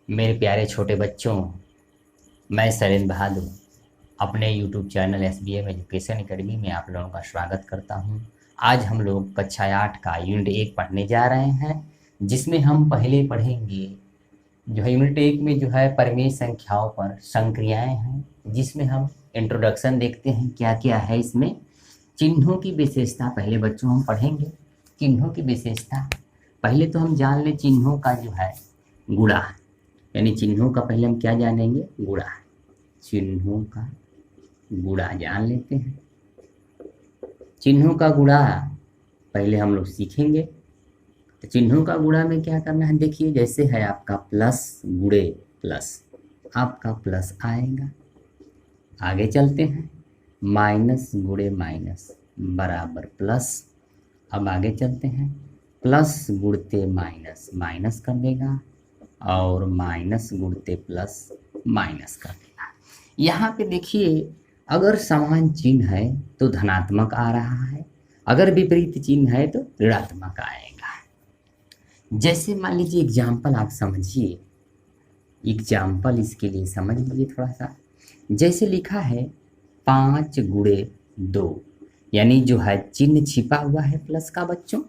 मेरे प्यारे छोटे बच्चों, मैं शैलेंद्र बहादुर अपने YouTube channel SBM education academy में आप लोगों का स्वागत करता हूं। आज हम लोग कक्षा 8 का यूनिट 1 पढ़ने जा रहे हैं, जिसमें हम पहले पढ़ेंगे जो है यूनिट 1 में जो है परिमेय संख्याओं पर संक्रियाएं हैं, जिसमें हम इंट्रोडक्शन देखते हैं क्या क्या है इसमें। चिन्हों की विशेषता पहले बच्चों हम पढ़ेंगे। चिन्हों की विशेषता पहले तो हम जान लें चिन्हों का जो है गुणा, यानी चिन्हों का पहले हम क्या जानेंगे, गुणा। चिन्हों का गुणा जान लेते हैं। चिन्हों का गुणा पहले हम लोग सीखेंगे। तो चिन्हों का गुणा में क्या करना है, देखिए जैसे है आपका प्लस गुणे प्लस, आपका प्लस आएगा। आगे चलते हैं, माइनस गुणे माइनस बराबर प्लस। अब आगे चलते हैं, प्लस गुणते माइनस माइनस कर देगा, और माइनस गुणते प्लस माइनस कर देगा। यहाँ पे देखिए, अगर समान चिन्ह है तो धनात्मक आ रहा है, अगर विपरीत चिन्ह है तो ऋणात्मक आएगा। जैसे मान लीजिए एग्जाम्पल आप समझिए, एग्जाम्पल इसके लिए समझ लीजिए थोड़ा सा। जैसे लिखा है 5 गुणे 2, यानी जो है चिन्ह छिपा हुआ है प्लस का बच्चों।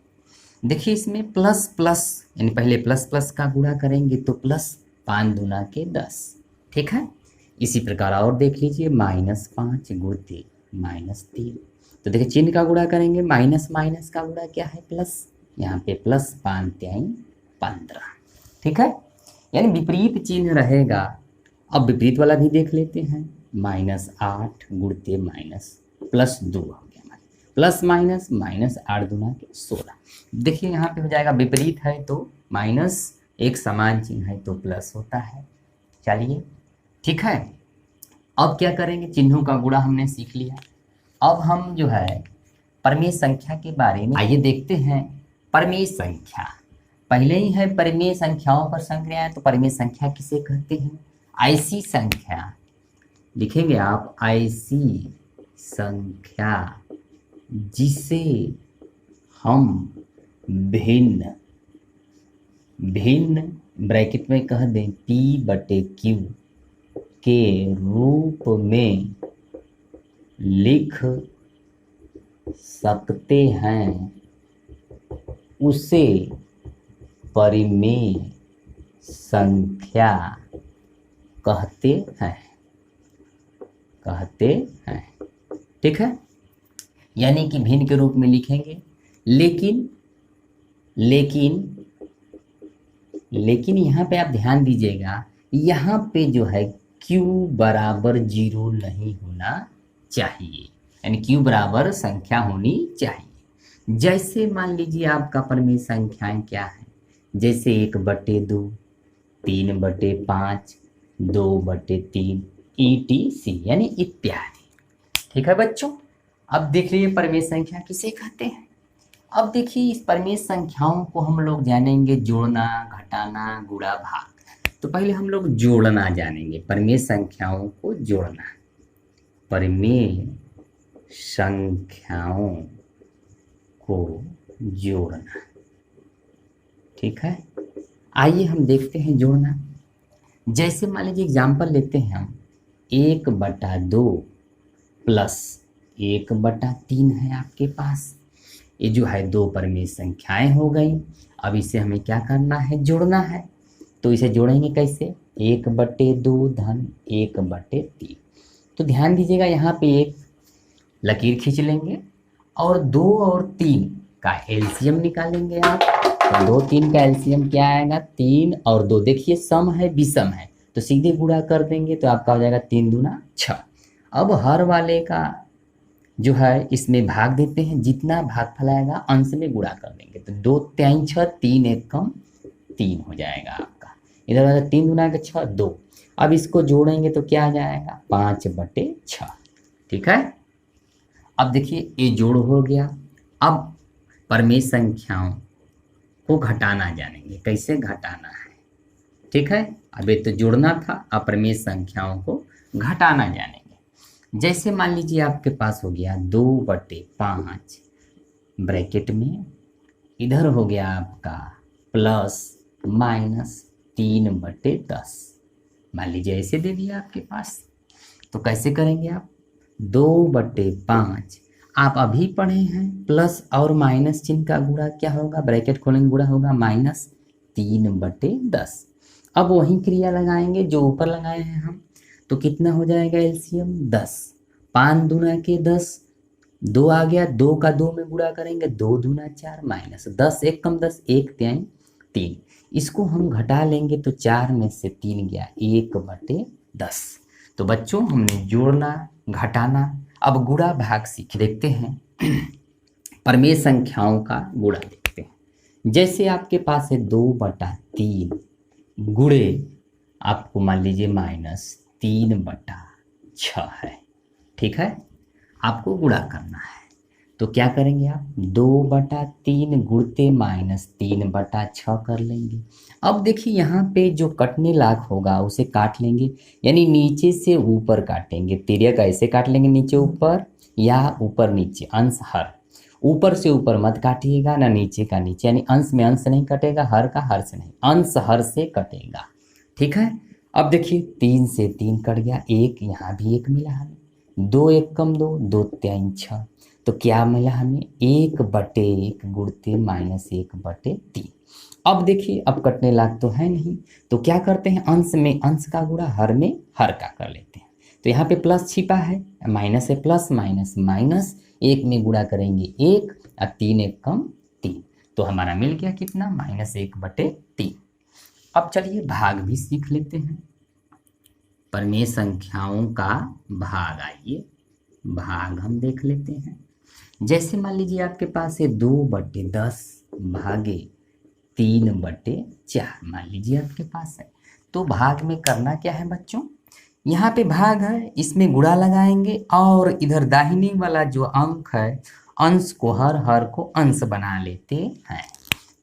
देखिए इसमें प्लस प्लस, यानी पहले प्लस प्लस का गुणा करेंगे तो प्लस 5 दूना के 10, ठीक है। इसी प्रकार और देख लीजिए, -5 गुणते -3। तो देखिए चिन्ह का गुणा करेंगे, माइनस माइनस का गुणा क्या है, प्लस। यहाँ पे प्लस 5 तिहाई 15, ठीक है। यानी विपरीत चिन्ह रहेगा। अब विपरीत वाला भी देख लेते हैं, -8 गुणते माइनस प्लस 2 हो गया, प्लस माइनस माइनस 8 दूना के 16। देखिए यहाँ पे हो जाएगा, विपरीत है तो माइनस, एक समान चिन्ह है तो प्लस होता है। चलिए ठीक है। अब क्या करेंगे, चिन्हों का गुणा हमने सीख लिया। अब हम जो है परिमेय संख्या के बारे में आइए देखते हैं। परिमेय संख्या पहले ही है, परिमेय संख्याओं पर संक्रियाएं। तो परिमेय संख्या किसे कहते हैं, ऐसी संख्या लिखेंगे आप, ऐसी संख्या जिसे हम भिन्न भिन्न ब्रैकेट में कह दें P/Q के रूप में लिख सकते हैं, उसे परिमेय संख्या कहते हैं, ठीक है। यानी कि भिन्न के रूप में लिखेंगे, लेकिन यहाँ पे आप ध्यान दीजिएगा, यहाँ पे जो है Q बराबर 0 नहीं होना चाहिए, यानी Q बराबर संख्या होनी चाहिए। जैसे मान लीजिए आपका परिमेय संख्याएं क्या है, जैसे 1/2, 3/5, 2/3 ETC, यानी इत्यादि, ठीक है बच्चों। अब देख लीजिए परिमेय संख्या किसे कहते हैं। अब देखिए इस परिमेय संख्याओं को हम लोग जानेंगे, जोड़ना, घटाना, गुणा, भाग। तो पहले हम लोग जोड़ना जानेंगे, परिमेय संख्याओं को जोड़ना। परिमेय संख्याओं को जोड़ना, ठीक है। आइए हम देखते हैं जोड़ना। जैसे मान लीजिए एग्जाम्पल लेते हैं हम, 1/2 प्लस 1/3 है आपके पास। ये जो है दो परिमेय संख्याएं हो गई। अब इसे हमें क्या करना है, जोड़ना है। तो इसे जोड़ेंगे कैसे, 1/2 धन 1/3। तो ध्यान दीजिएगा, यहाँ पे एक लकीर खींच लेंगे और 2 और 3 का एलसीएम निकालेंगे आप। तो 2 3 का एलसीएम क्या आएगा, 3 और 2। देखिए सम है विषम है, तो सीधे गुणा कर देंगे तो आपका हो जाएगा 3 दूना 6। अब हर वाले का जो है इसमें भाग देते हैं, जितना भागफल आएगा अंश में गुणा कर देंगे। तो 2 3 6, 3 1 कम 3 हो जाएगा आपका। इधर 3 दूना के 6, 2। अब इसको जोड़ेंगे तो क्या आ जाएगा, 5/6, ठीक है। अब देखिए ये जोड़ हो गया। अब परिमेय संख्याओं को घटाना जानेंगे, कैसे घटाना है, ठीक है। अब ये तो जोड़ना था, अब परिमेय संख्याओं को घटाना जानेंगे। जैसे मान लीजिए आपके पास हो गया 2/5 ब्रैकेट में, इधर हो गया आपका प्लस माइनस 3/10। मान लीजिए ऐसे दे दिया आपके पास, तो कैसे करेंगे आप? 2/5 आप अभी पढ़े हैं, प्लस और माइनस चिन्ह का गुणा क्या होगा? ब्रैकेट खोलेंगे, गुणा होगा -3/10। अब वही क्रिया लगाएंगे जो ऊपर लगाए हैं हम, तो कितना हो जाएगा एलसीएम? 10। 5 दूना के 10, 2 आ गया, 2 का 2 में गुणा करेंगे, 2 दूना 4 माइनस 10, 1 कम 10, 1 3 3। इसको हम घटा लेंगे तो 4 में से 3 गया, 1/10। तो बच्चों हमने जोड़ना, घटाना, अब गुणा भाग सीख देखते हैं। परमेय संख्याओं का गुणा देखते हैं। जैसे आपके पास है 2/3 गुणे आपको मान लीजिए -3/6 है, ठीक है, आपको गुणा करना है। तो क्या करेंगे आप? 2/3 गुणते -3/6 कर लेंगे। अब देखिए यहाँ पे जो कटने लायक होगा उसे काट लेंगे, यानी नीचे से ऊपर काटेंगे। तिर्यक ऐसे काट लेंगे, नीचे ऊपर या ऊपर नीचे, अंश हर। ऊपर से ऊपर मत काटिएगा, ना नीचे का नीचे, यानी अंश में अंश नहीं कटेगा, हर का हर से नहीं, अंश हर से कटेगा, ठीक है। अब देखिए 3 से 3 कट गया, 1 यहाँ भी 1 मिला हमें, 2 1 कम 2, 2 3 6, तो क्या मिला हमें? 1/1 गुणते -1/3। अब देखिए अब कटने लायक तो है नहीं, तो क्या करते हैं? अंश में अंश का गुणा, हर में हर का कर लेते हैं। तो यहाँ पे प्लस छिपा है, माइनस है, प्लस माइनस माइनस, 1 में गुणा करेंगे 1 और 3 1 कम 3, तो हमारा मिल गया कितना? -1/3। अब चलिए भाग भी सीख लेते हैं। परमेय संख्याओं का भाग, आइए भाग हम देख लेते हैं। जैसे मान लीजिए आपके पास है 2/10 भागे 3/4, मान लीजिए आपके पास है। तो भाग में करना क्या है बच्चों? यहाँ पे भाग है, इसमें गुणा लगाएंगे और इधर दाहिने वाला जो अंक है, अंश को हर को अंश बना लेते हैं।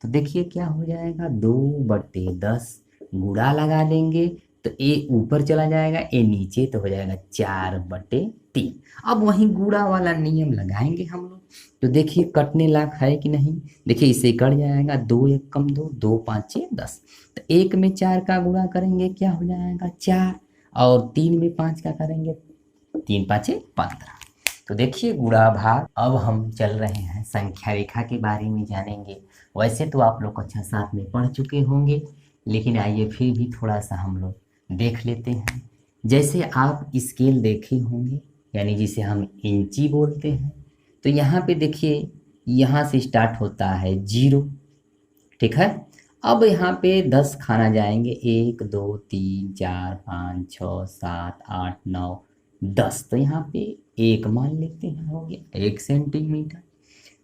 तो देखिए क्या हो जाएगा? 2/10 गुणा लगा देंगे तो ए ऊपर चला जाएगा, ए नीचे, तो हो जाएगा 4/3। अब वहीं गुणा वाला नियम लगाएंगे हम लोग, तो देखिए कटने लायक है कि नहीं? देखिए इसे कट जाएगा, 2 1 कम 2, 2 5 10, तो 1 में 4 का गुणा करेंगे, क्या हो जाएगा? 4, और 3 में 5 का करेंगे, 3 5 15। तो देखिए गुणा भाग। अब हम चल रहे हैं संख्या रेखा के बारे में जानेंगे। वैसे तो आप लोग कक्षा 7 में पढ़ चुके होंगे, लेकिन आइए फिर भी थोड़ा सा हम लोग देख लेते हैं। जैसे आप स्केल देखे होंगे, यानी जिसे हम इंची बोलते हैं, तो यहाँ पे देखिए यहाँ से स्टार्ट होता है 0, ठीक है। अब यहाँ पे 10 खाना जाएंगे, 1 2 3 4 5 6 7 8 9 10, तो यहाँ पे 1 मान लेते हैं, हो गया 1 सेंटीमीटर।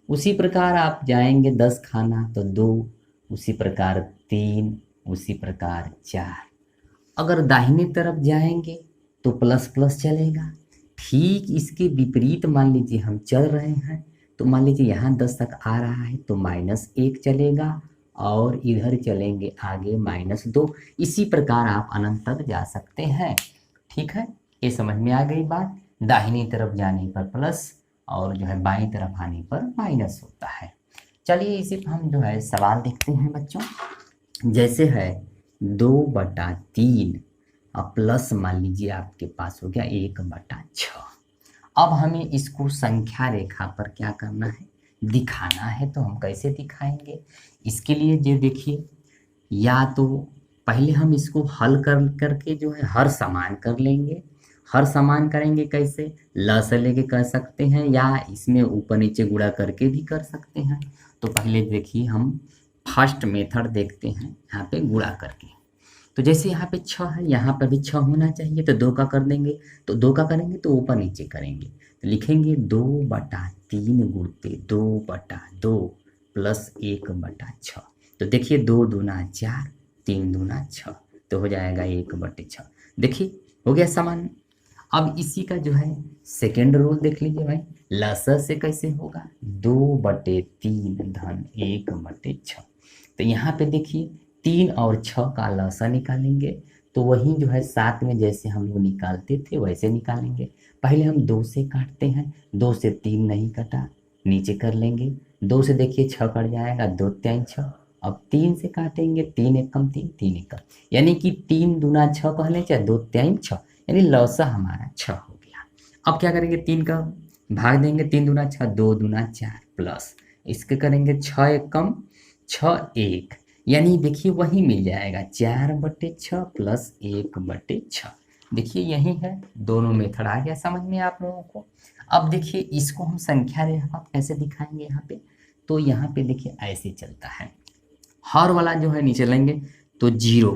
उसी प्रकार आप जाएंगे 10 खाना तो 2, उसी प्रकार 3, उसी प्रकार 4। अगर दाहिने तरफ जाएंगे तो प्लस प्लस चलेगा। ठीक इसके विपरीत मान लीजिए हम चल रहे हैं, तो मान लीजिए यहाँ 10 तक आ रहा है तो -1 चलेगा, और इधर चलेंगे आगे -2। इसी प्रकार आप अनंत तक जा सकते हैं, ठीक है। ये समझ में आ गई बात? दाहिनी तरफ जाने पर प्लस और जो है बाईं तरफ आने पर माइनस होता है। चलिए इसी पर हम जो है सवाल देखते हैं बच्चों। जैसे है 2/3 और प्लस मान लीजिए आपके पास हो गया 1/6। अब हमें इसको संख्या रेखा पर क्या करना है? दिखाना है। तो हम कैसे दिखाएंगे? इसके लिए जो देखिए, या तो पहले हम इसको हल करके जो है हर समान कर लेंगे। हर समान करेंगे कैसे? ल से लेके कर सकते हैं, या इसमें ऊपर नीचे गुणा करके भी कर सकते हैं। तो पहले देखिए हम फर्स्ट मेथड देखते हैं, यहाँ पे गुणा करके। तो जैसे यहाँ पे 6 है, यहाँ पर भी 6 होना चाहिए, तो 2 का कर देंगे, तो 2 का करेंगे तो ऊपर नीचे करेंगे, तो लिखेंगे 2/3 गुणते 2/2 प्लस 1/6। तो देखिए 2 दूना 4, 3 दूना 6, तो हो जाएगा 1/6। देखिए हो गया समान। अब इसी का जो है सेकेंड रूल देख लीजिए भाई, लसा से कैसे होगा? 2/3 धन 1/6। तो यहाँ पे देखिए 3 और 6 का लसा निकालेंगे, तो वही जो है 7 में जैसे हम लोग निकालते थे वैसे निकालेंगे। पहले हम 2 से काटते हैं, 2 से 3 नहीं कटा, नीचे कर लेंगे। 2 से देखिए 6 कट जाएगा, 2 3 6, अब 3 से काटेंगे, 3 एकम 3, 3 एकम, यानी कि 3 दूना 6 कह लें, चाहे 2 3 6, यानी लौसा हमारा 6 हो गया। अब क्या करेंगे, 3 का भाग देंगे, 3 दूना 6, 2 दूना 4 प्लस इसके करेंगे 6 एकम 6 1, यानी देखिए वही मिल जाएगा 4/6 प्लस 1/6। देखिए यही है, दोनों मेथड आ गया समझ में आप लोगों को। अब देखिए इसको हम संख्या रेखा कैसे दिखाएंगे यहाँ पे, तो यहाँ पे देखिए ऐसे चलता है, हर वाला जो है नीचे लेंगे तो 0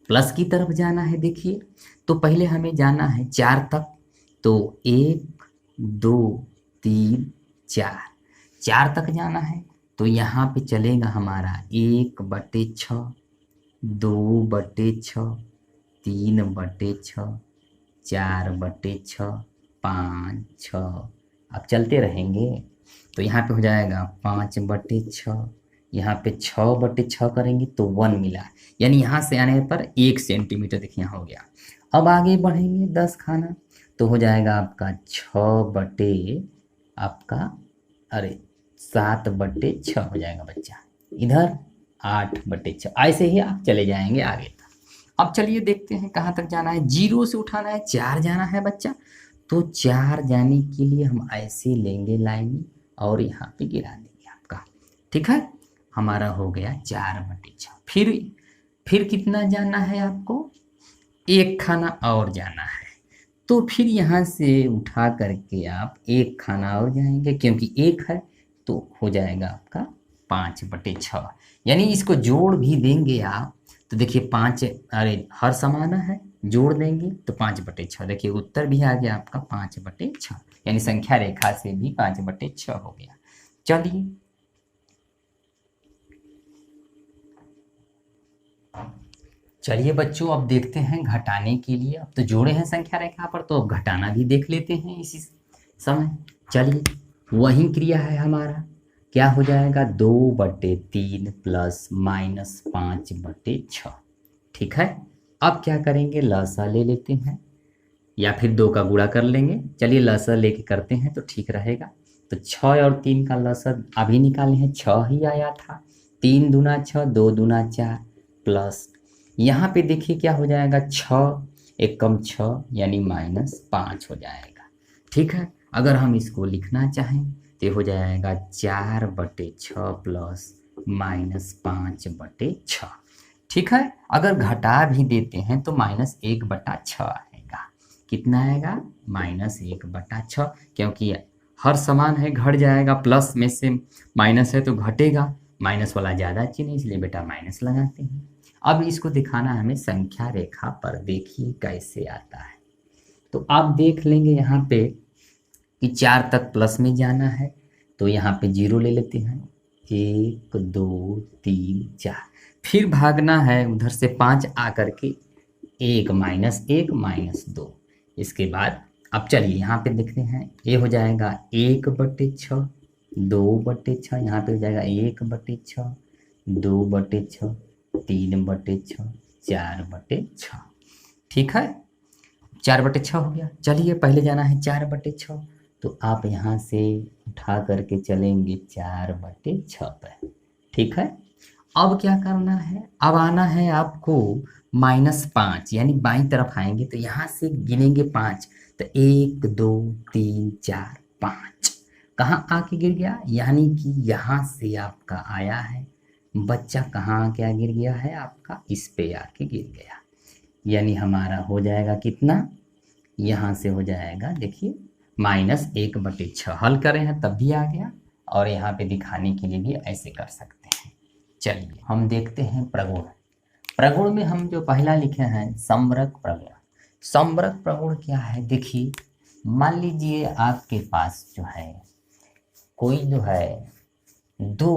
प्लस की तरफ जाना है। देखिए तो पहले हमें जाना है 4 तक, तो 1 2 3 4, 4 तक जाना है, तो यहाँ पे चलेगा हमारा 1/6, 2/6, 3/6, 4/6, 5 6, अब चलते रहेंगे तो यहाँ पे हो जाएगा 5/6, यहाँ पे 6/6 करेंगे तो 1 मिला, यानी यहाँ से आने पर 1 सेंटीमीटर देखिए यहाँ हो गया। अब आगे बढ़ेंगे 10 खाना, तो हो जाएगा आपका 6 बटे आपका अरे 7/6 हो जाएगा बच्चा, इधर 8/6, ऐसे ही आप चले जाएंगे आगे तक। अब चलिए देखते हैं कहाँ तक जाना है, 0 से उठाना है 4 जाना है बच्चा, तो 4 जाने के लिए हम ऐसे लेंगे लाइन और यहाँ पे गिरा देंगे आपका, ठीक है, हमारा हो गया 4/6। फिर कितना जाना है आपको, 1 खाना और जाना है, तो फिर यहाँ से उठा करके आप 1 खाना और जाएंगे, क्योंकि 1 है तो हो जाएगा आपका 5/6, यानी इसको जोड़ भी देंगे आप तो देखिए 5, अरे हर समाना है, जोड़ देंगे तो 5/6, देखिए उत्तर भी आ गया आपका 5/6, यानी संख्या रेखा से भी 5/6 हो गया। चलिए बच्चों अब देखते हैं घटाने के लिए, अब तो जोड़े हैं संख्या रेखा पर, तो अब घटाना भी देख लेते हैं इसी समय। चलिए वही क्रिया है हमारा, क्या हो जाएगा 2/3 प्लस -5/6, ठीक है। अब क्या करेंगे, लसा ले लेते हैं या फिर 2 का गुणा कर लेंगे, चलिए लसा लेके करते हैं तो ठीक रहेगा। तो 6 और 3 का लसा अभी निकाले हैं, 6 ही आया था, 3 दूना 6, 2 दूना 4 प्लस यहाँ पे देखिए क्या हो जाएगा, 6 एकम 6 यानी -5 हो जाएगा, ठीक है। अगर हम इसको लिखना चाहें तो हो जाएगा 4/6 प्लस -5/6, ठीक है। अगर घटा भी देते हैं तो -1/6 आएगा, कितना आएगा -1/6, क्योंकि हर समान है घट जाएगा, प्लस में से माइनस है तो घटेगा, माइनस वाला ज़्यादा चिन्ह इसलिए बेटा माइनस लगाते हैं। अब इसको दिखाना हमें संख्या रेखा पर, देखिए कैसे आता है, तो आप देख लेंगे यहाँ पे कि 4 तक प्लस में जाना है, तो यहाँ पे 0 ले लेते हैं, 1 2 3 4, फिर भागना है उधर से 5 आकर के 1 -2, इसके बाद अब चलिए यहाँ पे देखते हैं, ये हो जाएगा 1/6, 2/6, यहाँ पे हो जाएगा 1/6, 2/6, 3/6, 4/6, ठीक है, 4/6 हो गया। चलिए पहले जाना है 4/6, तो आप यहाँ से उठा करके चलेंगे 4/6 पर, ठीक है। अब क्या करना है, अब आना है आपको -5, यानी बाईं तरफ आएंगे तो यहाँ से गिनेंगे 5, तो 1 2 3 4 5, कहाँ आके गिर गया, यानी कि यहाँ से आपका आया है बच्चा, कहाँ क्या गिर गया है आपका, इस पे आके गिर गया, यानी हमारा हो जाएगा कितना, यहाँ से हो जाएगा देखिए -1/6, हल करें हैं तब भी आ गया, और यहाँ पे दिखाने के लिए भी ऐसे कर सकते हैं। चलिए हम देखते हैं प्रगुण। प्रगुण में हम जो पहला लिखे हैं समरक प्रगुण। समरक प्रगुण क्या है, देखिए मान लीजिए आपके पास जो है कोई जो है 2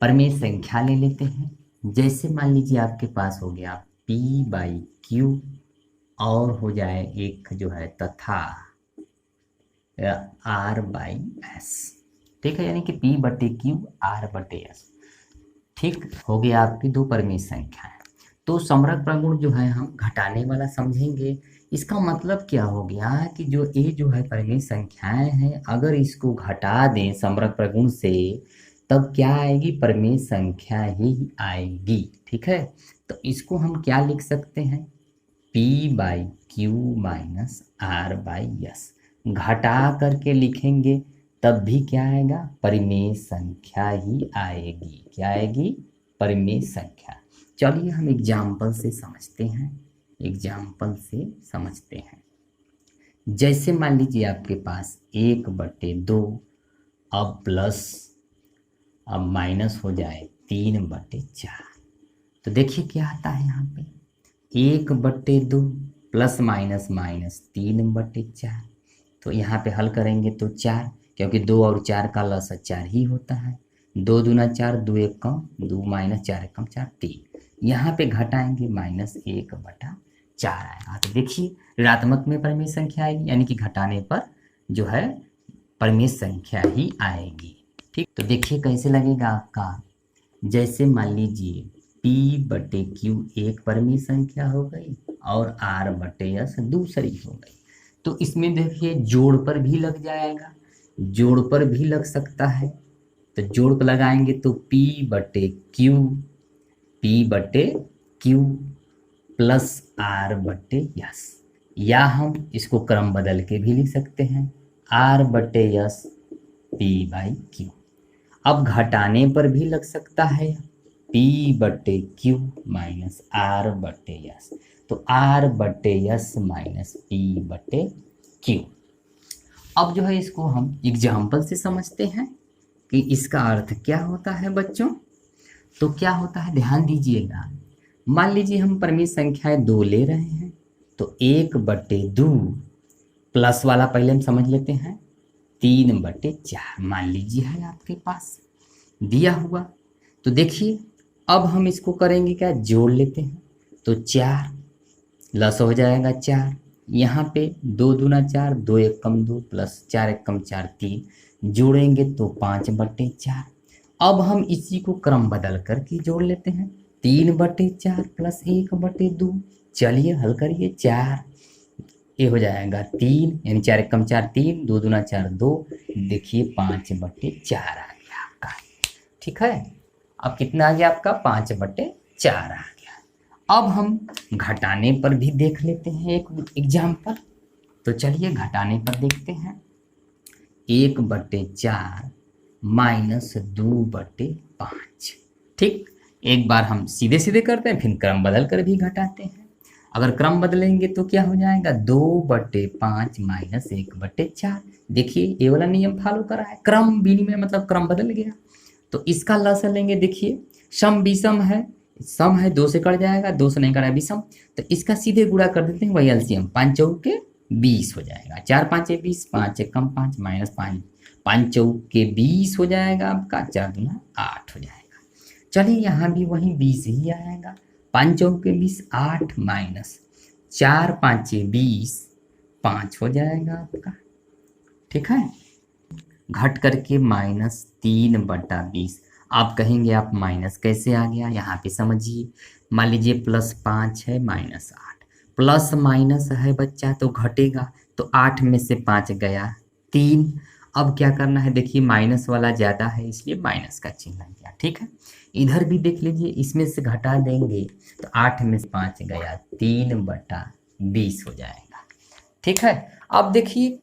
परमेय संख्या ले लेते हैं, जैसे मान लीजिए आपके पास हो गया P/Q और हो जाए एक जो है तथा R/S, ठीक है, यानी कि P/Q R/S, ठीक हो गया आपकी 2 परमेय संख्या है। तो समरक प्रगुण जो है हम घटाने वाला समझेंगे, इसका मतलब क्या हो गया कि जो ये जो है परमेय संख्याएं हैं, अगर इसको घटा दें समरक प्रगुण से तब क्या आएगी, परिमेय संख्या ही आएगी। ठीक है, तो इसको हम क्या लिख सकते हैं, P/Q माइनस R/S। घटा करके लिखेंगे तब भी क्या आएगा, परिमेय संख्या ही आएगी। क्या आएगी, परिमेय संख्या। चलिए हम एग्जाम्पल से समझते हैं, एग्जाम्पल से समझते हैं। जैसे मान लीजिए आपके पास 1/2, अब प्लस, अब माइनस हो जाए 3/4। तो देखिए क्या आता है यहाँ पे, 1/2 प्लस माइनस माइनस 3/4। तो यहाँ पे हल करेंगे तो 4, क्योंकि 2 और 4 का लसा 4 ही होता है। 2 दूना 4, 2 1 कम 2 माइनस 4 1 कम 4 3। यहाँ पे घटाएंगे -1/4 आएगा। तो देखिए ऋणात्मक में परिमेय संख्या आएगी, यानी कि घटाने पर जो है परिमेय संख्या ही आएगी। ठीक, तो देखिए कैसे लगेगा आपका। जैसे मान लीजिए P/Q एक परिमेय संख्या हो गई और R/S दूसरी हो गई। तो इसमें देखिए जोड़ पर भी लग जाएगा, जोड़ पर भी लग सकता है। तो जोड़ पर लगाएंगे तो P/Q प्लस R/S, या हम इसको क्रम बदल के भी लिख सकते हैं, R/S P/Q। अब घटाने पर भी लग सकता है, P/Q माइनस R/S। तो R/S माइनस P/Q। अब जो है इसको हम एग्जाम्पल से समझते हैं कि इसका अर्थ क्या होता है बच्चों। तो क्या होता है, ध्यान दीजिएगा। मान लीजिए हम परिमेय संख्याएं 2 ले रहे हैं, तो 1/2 प्लस वाला पहले हम समझ लेते हैं, 3/4 मान लीजिए है आपके पास दिया हुआ। तो देखिए अब हम इसको करेंगे क्या, जोड़ लेते हैं। तो 4 लस हो जाएगा 4, यहाँ पे 2 दूना 4, 2 1 कम 2 प्लस 4 1 कम 4 3, जोड़ेंगे तो 5/4। अब हम इसी को क्रम बदल करके जोड़ लेते हैं, 3/4 प्लस 1/2। चलिए हल करिए, 4 ये हो जाएगा 3, यानी 4 1 कम 4 3, 2 दूना 4 2, देखिए 5/4 आ गया आपका। ठीक है, अब कितना आ गया आपका, 5/4 आ गया। अब हम घटाने पर भी देख लेते हैं एक एग्जाम्पल। तो चलिए घटाने पर देखते हैं, 1/4 माइनस 2/5। ठीक, एक बार हम सीधे सीधे करते हैं, फिर क्रम बदल कर भी घटाते हैं। अगर क्रम बदलेंगे तो क्या हो जाएगा, 2/5 माइनस 1/4। देखिए ये वाला नियम फॉलो करा है, क्रम विनिमय मतलब क्रम बदल गया। तो इसका लसा लेंगे, देखिए सम विषम है, सम है 2 से कट जाएगा, 2 से नहीं कटा विषम, तो इसका सीधे गुणा कर देते हैं, वही एलसीएम 5 चौके 20 हो जाएगा। 4 5 20, 5 1 कम 5 माइनस 5, 5 चौके 20 हो जाएगा आपका, 4 दूना 8 हो जाएगा। चलिए यहाँ भी वही 20 ही आएगा, 5 चौके 20 8 माइनस 4 5 20, 5 हो जाएगा आपका। ठीक है, घट करके -3/20। आप कहेंगे आप माइनस कैसे आ गया, यहाँ पे समझिए। मान लीजिए +5 है -8, प्लस माइनस है बच्चा तो घटेगा, तो 8 में से 5 गया 3। अब क्या करना है, देखिए माइनस वाला ज़्यादा है इसलिए माइनस का चिन्ह गया। ठीक है, इधर भी देख लीजिए, इसमें से घटा देंगे तो 8 में से 5 गया, 3/20 हो जाएगा। ठीक है, अब देखिए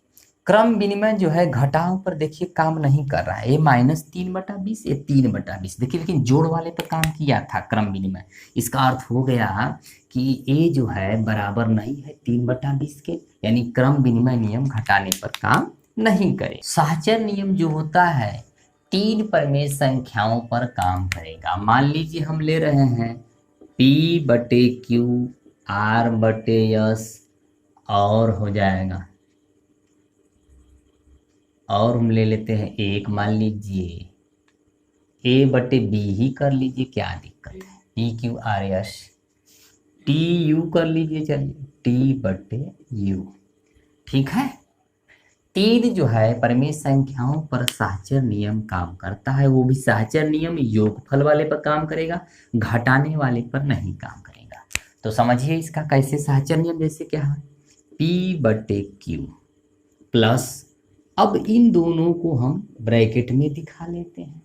क्रम विनिमय जो है घटाव पर देखिए काम नहीं कर रहा है, ये -3/20, ये 3/20 देखिए, लेकिन जोड़ वाले पर काम किया था क्रम विनिमय। इसका अर्थ हो गया कि ये जो है बराबर नहीं है 3/20 के, यानी क्रम विनिमय नियम घटाने पर काम नहीं करे। साहचर्य नियम जो होता है 3 परिमेय संख्याओं पर काम करेगा। मान लीजिए हम ले रहे हैं P/Q R/S, और हो जाएगा, और हम ले लेते हैं एक, मान लीजिए A/B ही कर लीजिए, क्या दिक्कत है, PQRS TU कर लीजिए, चलिए T/U। ठीक है, 3 जो है परिमेय संख्याओं पर साहचर्य नियम काम करता है, वो भी साहचर्य नियम योगफल वाले पर काम करेगा, घटाने वाले पर नहीं काम करेगा। तो समझिए इसका कैसे साहचर्य नियम, जैसे क्या है P/Q प्लस, अब इन दोनों को हम ब्रैकेट में दिखा लेते हैं,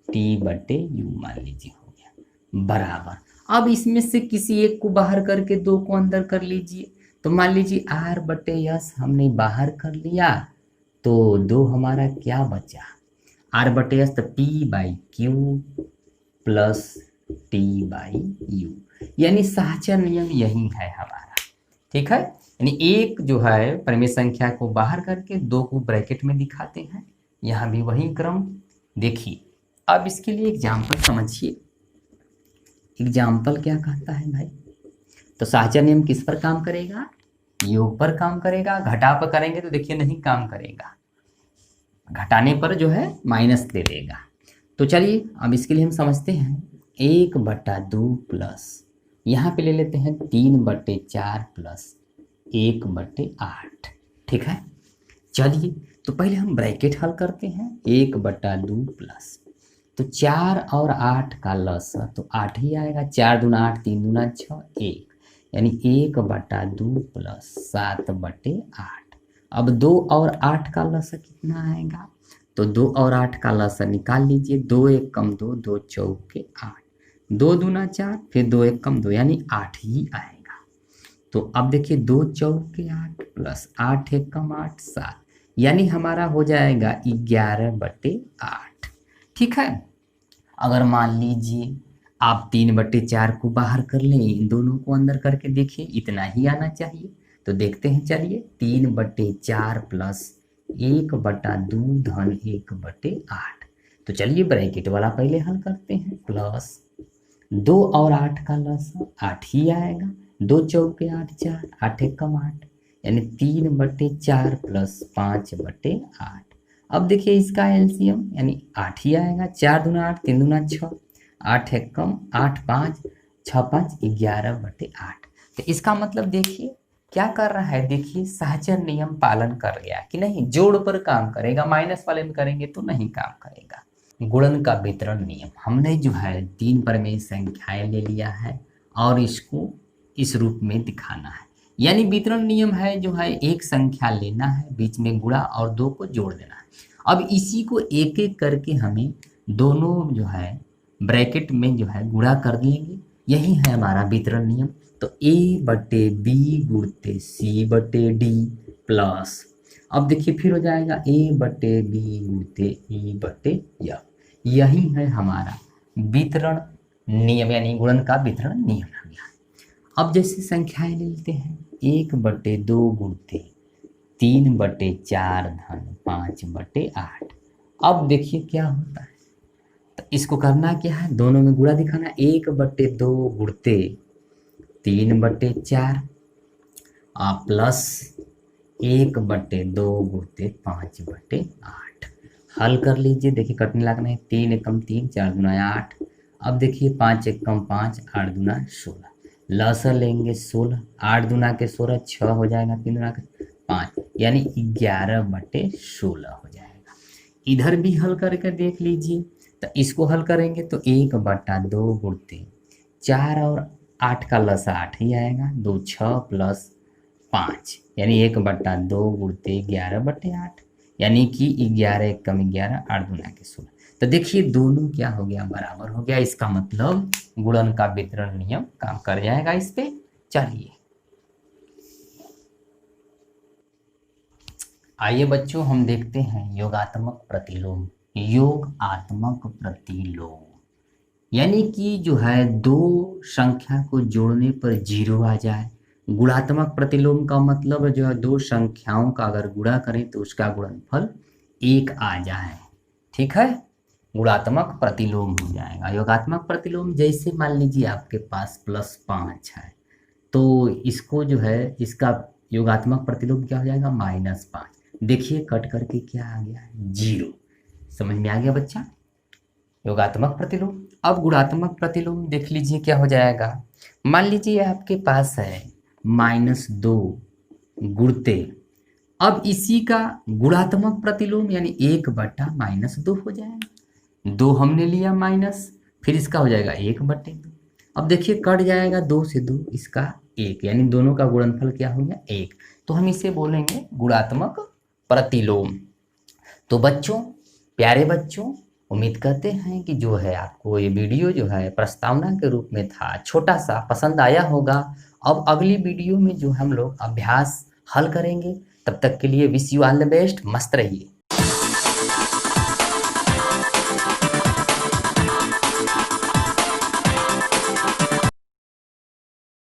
टी बटे यू मान लीजिए हो गया बराबर। अब इसमें से किसी एक को बाहर करके दो को अंदर कर लीजिए। तो मान लीजिए आर बटे यस हमने बाहर कर लिया, तो दो हमारा क्या बचा, आर बटे यस तो P by Q plus T by you, यानी साहचर्य नियम यही है हमारा। ठीक है, यानी एक जो है परिमेय संख्या को बाहर करके दो को ब्रैकेट में दिखाते हैं, यहाँ भी वही क्रम। देखिए अब इसके लिए एग्जाम्पल समझिए। एग्जाम्पल क्या कहता है भाई, तो साहचर्य नियम किस पर काम करेगा, योग पर काम करेगा। घटा पर करेंगे तो देखिए नहीं काम करेगा, घटाने पर जो है माइनस दे देगा। तो चलिए अब इसके लिए हम समझते हैं 1/2 प्लस यहाँ पे ले लेते हैं 3/4 प्लस 1/8। ठीक है, चलिए तो पहले हम ब्रैकेट हल करते हैं। 1/2 प्लस तो 4 और 8 का लस तो 8 ही आएगा, 4 दूना 8 3 दूना 6 1, यानी 1/2 प्लस 7/8। अब 2 और 8 का लस कितना आएगा, तो 2 और 8 का लस निकाल लीजिए। 2 1 कम 2, 2 चौके 8, 2 दूना 4, फिर 2 1 कम 2 यानी 8 ही आएगा। तो अब देखिए 2 चौके 8 प्लस 8 1 कम 8 7, यानी हमारा हो जाएगा 11/8। ठीक है, अगर मान लीजिए आप 3/4 को बाहर कर लें, इन दोनों को अंदर करके देखिए इतना ही आना चाहिए। तो देखते हैं, चलिए 3/4 प्लस 1/2 धन 1/8। तो चलिए ब्रैकेट वाला पहले हल करते हैं। प्लस 2 और 8 का लस 8 ही आएगा, 2 चौके 8 4, 8 1 कम 8, यानी 3/4 प्लस 5/8। अब देखिए इसका एलसीएम यानी 8 ही आएगा, 4 दूना 8 3 दूना 6, 8 1 कम 8 5 6 5 11/8। तो इसका मतलब देखिए क्या कर रहा है, देखिए साहचर्य नियम पालन कर गया कि नहीं, जोड़ पर काम करेगा, माइनस वाले में करेंगे तो नहीं काम करेगा। गुणन का वितरण नियम, हमने जो है 3 परिमेय संख्याएं ले लिया है और इसको इस रूप में दिखाना है। यानी वितरण नियम है जो है एक संख्या लेना है, बीच में गुणा और 2 को जोड़ देना है। अब इसी को एक एक करके हमें दोनों जो है ब्रैकेट में जो है गुणा कर लेंगे, यही है हमारा वितरण नियम। तो A/B गुणते C/D प्लस, अब देखिए फिर हो जाएगा A/B गुणते E/F, यही है हमारा वितरण नियम, यानी गुणन का वितरण नियम हो गया। अब जैसे संख्याएं ले लेते हैं, 1/2 गुणते 3/4 धन 5/8। अब देखिए क्या होता है, तो इसको करना क्या है, दोनों में गुणा दिखाना। 1/2 गुणते 3/4 प्लस 1/2 गुणते 5/8। हल कर लीजिए, देखिए कटने लगना है, 3 1 कम 3, 4 दूना 8। अब देखिए 5 1 कम 5, 8 दूना 16, लसर लेंगे 16, 8 दूना के 16 6 हो जाएगा, 3 दूना के 5, यानी 11/16 हो जाएगा। इधर भी हल करके देख लीजिए, तो इसको हल करेंगे तो 1/2 गुणते 4 और 8 का लसा 8 ही आएगा, 2 6 प्लस 5, यानी 1/2 गुणते 11/8, यानी कि 11 1 कम 11, 8 दूना के 16। तो देखिए दोनों क्या हो गया, बराबर हो गया। इसका मतलब गुणन का वितरण नियम काम कर जाएगा इस पे। चलिए आइए बच्चों हम देखते हैं योगात्मक प्रतिलोम। योगात्मक प्रतिलोम यानी कि जो है दो संख्या को जोड़ने पर 0 आ जाए। गुणात्मक प्रतिलोम का मतलब जो है दो संख्याओं का अगर गुणा करें तो उसका गुणनफल 1 आ जाए। ठीक है, गुणात्मक प्रतिलोम हो जाएगा। योगात्मक प्रतिलोम जैसे मान लीजिए आपके पास +5 है, तो इसको जो है इसका योगात्मक प्रतिलोम क्या हो जाएगा, -5। देखिए कट करके क्या आ गया, 0। समझ में आ गया बच्चा, योगात्मक प्रतिलोम। अब गुणात्मक प्रतिलोम देख लीजिए क्या हो जाएगा। मान लीजिए आपके पास है -2 गुणते, अब इसी का गुणात्मक प्रतिलोम यानी 1/-2 हो जाएगा। 2 हमने लिया माइनस, फिर इसका हो जाएगा 1/2। अब देखिए कट जाएगा 2 से 2, इसका 1, यानी दोनों का गुणनफल क्या हो गया, 1। तो हम इसे बोलेंगे गुणात्मक प्रतिलोम। तो बच्चों, प्यारे बच्चों, उम्मीद करते हैं कि जो है आपको ये वीडियो जो है प्रस्तावना के रूप में था, छोटा-सा पसंद आया होगा। अब अगली वीडियो में जो हम लोग अभ्यास हल करेंगे, तब तक के लिए wish you all the best, मस्त रहिए।